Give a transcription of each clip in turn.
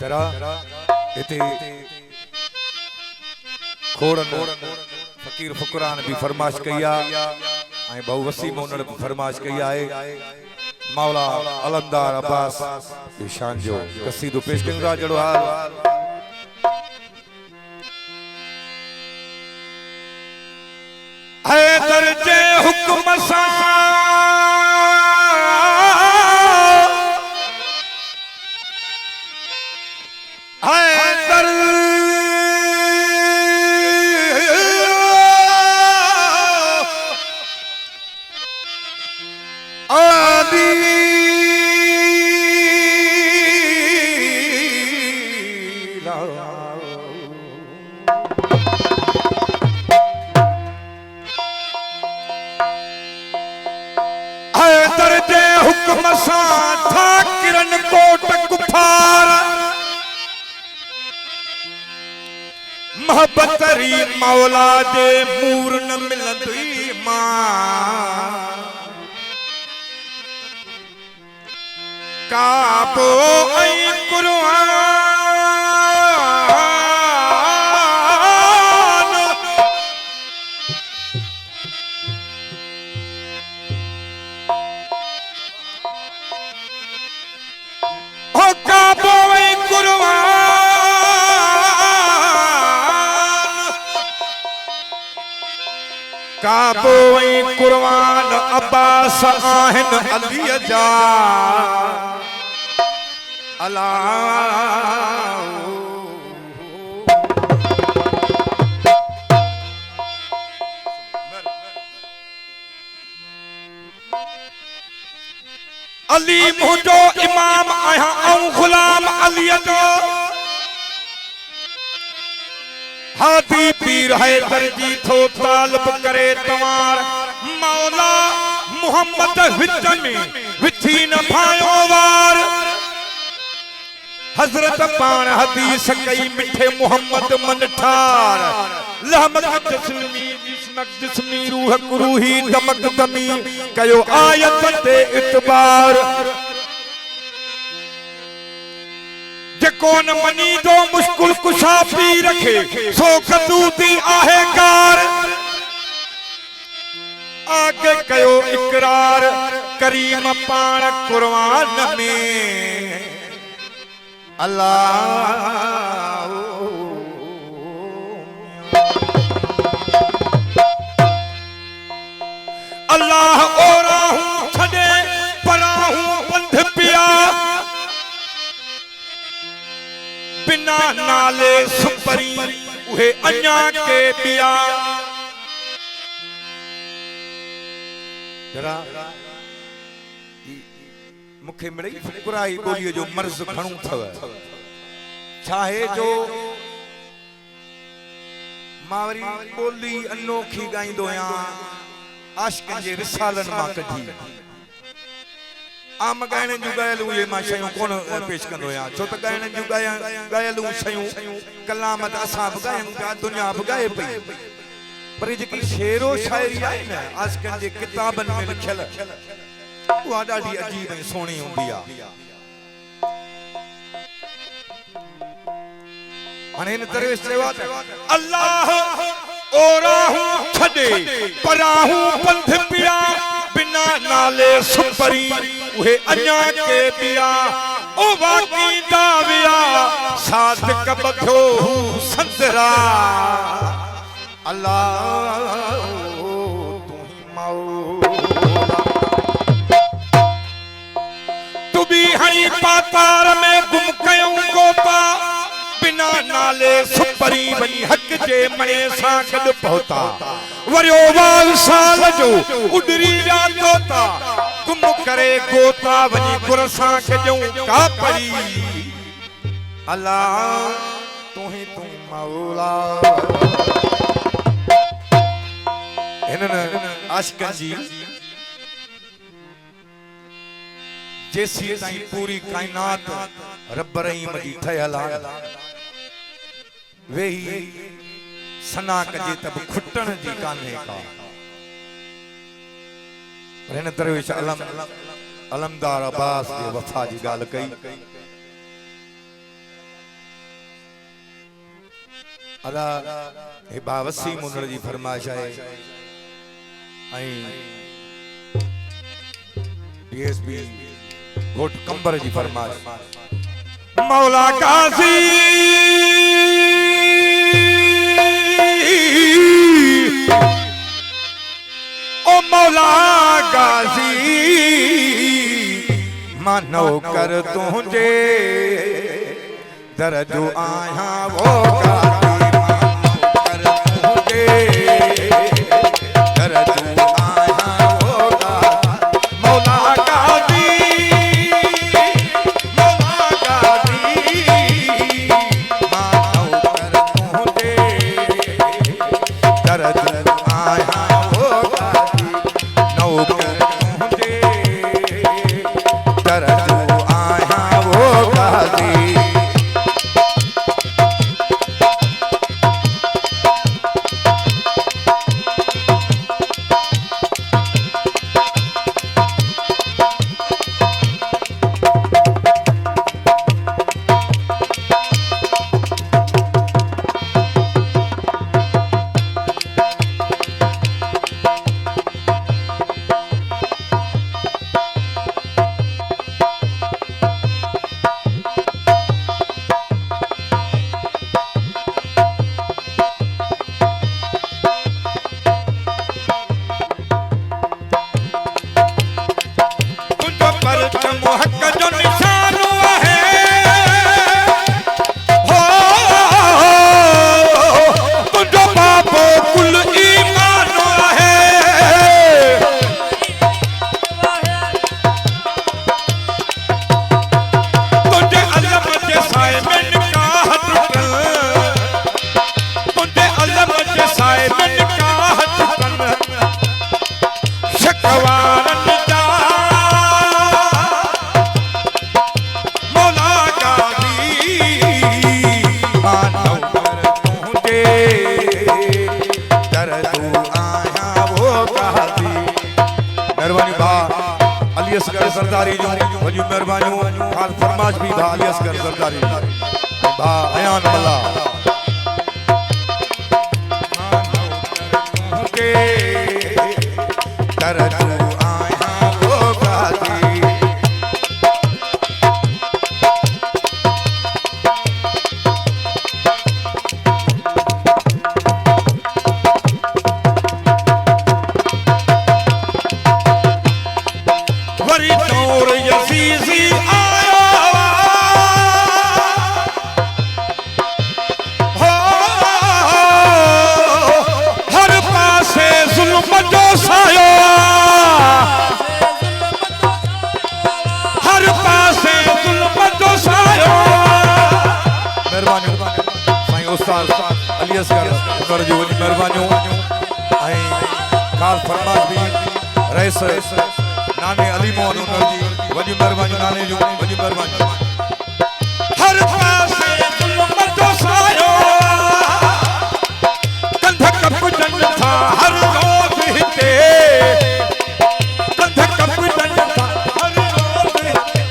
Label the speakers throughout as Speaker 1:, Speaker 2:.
Speaker 1: तेरा इते खोड़न फकीर फुकरान भी फरमाश कया ऐं बहु वसीम उन्हनि भी फरमाश कया है मौला अलमदार अब्बास शान जो कसीदो पेश कयूं था जड़ो हाल हैदर जे हुक्म सां हैदर आदि हैदर जे हुक्म सां था किरन कोट कुफार मोहब्बतरी मौला दे मूर न मिलंदी मां काबो ऐं कुरान हो काबो ऐं कुरान काबो ऐं कुरान अब्बास आहिनि अलीअ जा अली मुझो इमाम आया ऐं गुलाम अलीअ जो हाथी पीर हैदर जी थो तालब करे तवार मौला मोहम्मद विच में विथी न भायो वार हजरत पान हदीस कई मिठे मोहम्मद मन ठार लहमत जिस्मी जिस्मक जिस्मी रूह कुरूही दमक दमी कयो आयत ते इतबार जेकोन मनी दो मुश्किल कुशा पी रखे सो कदूती आहे कार आगे कयो इकरार करीम पान कुरान में अल्लाह अल्लाह ओरा हूं छड़े परा हूं पंध पिया बिना नाले सुपरी उहे अन्या के पिया जरा मुखे मिले फुकराई बोलियो जो मर्ज खणू थव चाहे जो मावरी बोली अनोखी गाइंदो या आशिकन जे रिसालन मां कढी आम गायण जूं गायलूं ये मां शयूं कोन पेश कंदो या छो त गायण जूं गायलूं शयूं कलाम त असां बि गायूं पिया दुनिया बि गाए पई पर जेकी शेरो शायरी आहे न आशिकन जे किताबनि में लिखियल वो ॾाढी अजीब ऐं सोहणी हूंदी आहे हाणे हिन तरह चयो अल्लाह ओराहूं छॾे पराहूं पंध पिया बिना नाले सुपरी उहे अञा के पिया ओ वाकी दाविया सादिक बधो संदरा अल्लाह तू ही मौला तू भी हरी पातार में गुम कयूं गोता बिना नाले सुपरी वनी हक जे मणे सां गॾु पहुता वरियो वाल साल जो उडरी विया तोता गुम करे गोता वनी गुर सां कजूं का परी अल्लाह तू ही तू मौला हिनन आशिकन जी जैसी ताई पूरी कायनात रब रहीम जी ठयल आहे वेही सना कजे तब खुटण जी कान्हे का हिन दरवेश अलमदार अब्बास जे वफा जी गाल कई अदा हे बावसी मुनड़ जी फरमाइश है आई डीएसपी घोट कंबर जी फरमाइश मौला काजी ओ मौला गाजी मानो कर तुझे दर्द आया वो सरदारी जो वजू मेहरबानी खास फरमाश भी भा अली असगर सरदारी भा अयान मल्ला के कर तू आया वो गाजी अली असगर उनर जी वॾी महिरबानियूं ऐं ख़ासि फरमाश बि रईस नाने अली मोहन उनर जी वॾी महिरबानियूं नाने जूं वॾी महिरबानियूं हर पासे ज़ुल्म जो सायो कंध कपजन था हर रोज़ हिते कंध कपजन था हर रोज़ हिते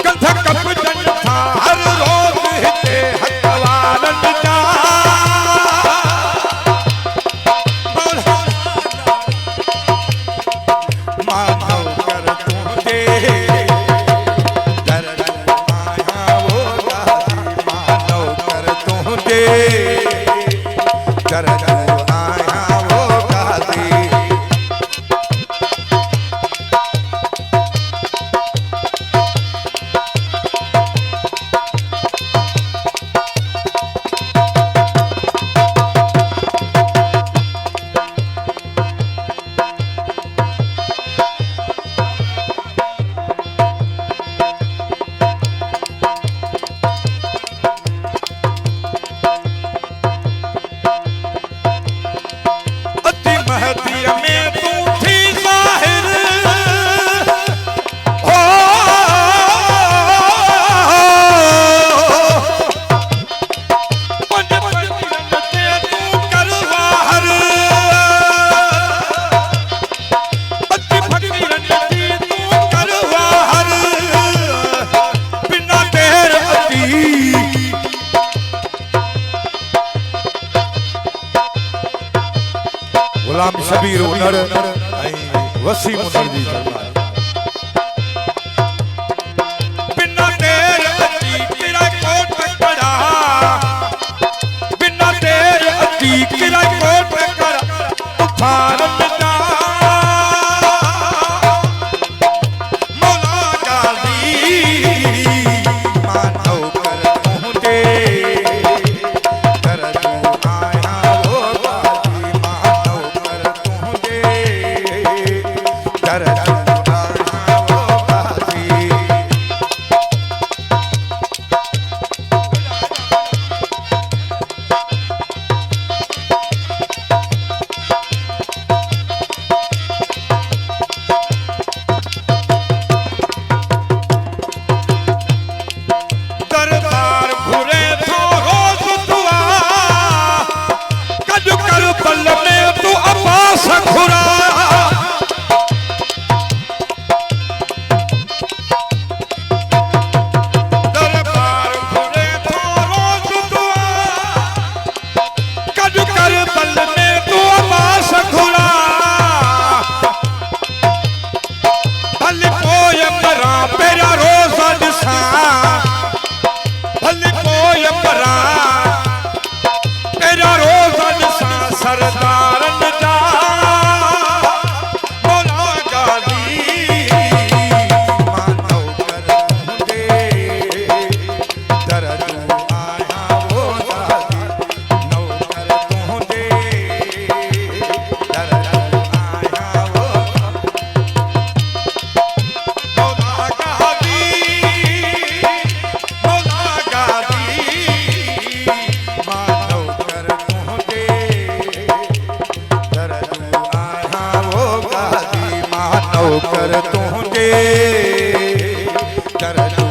Speaker 1: कंध कपजन था हर रोज़ हिते हकवारन जा मानव कर तुझे गुलाम शबीर उनर वसीम उनर जी सरकार बिना देर अची किरा कोट कड़ा बिना देर अची किरा कोट कड़ा तूफान दा मौला गाजी मानो कर पहुंचे तरजू आया वो गाजी मानो कर पहुंचे तरजू दरबार घुरे थो रोज दुआ कद कर पल में तू अब्बास घुरा दरबार घुरे थो रोज दुआ कद कर पल में तू अब्बास घुरा भल पोय मरा पेरा रोज़ा ॾिसां भले पोय परा तेरा रोज़ा ॾिसां सरदारन जा मौला गाजी मानो कर तुंहिंजे तरजू आया वो गाजी नौकर तुंहिंजे तरजू आया वो मौला गाजी मौला गाजी मानो कर तुंहिंजे तरजू आया वो गाजी मानो कर तुंहिंजे तरजू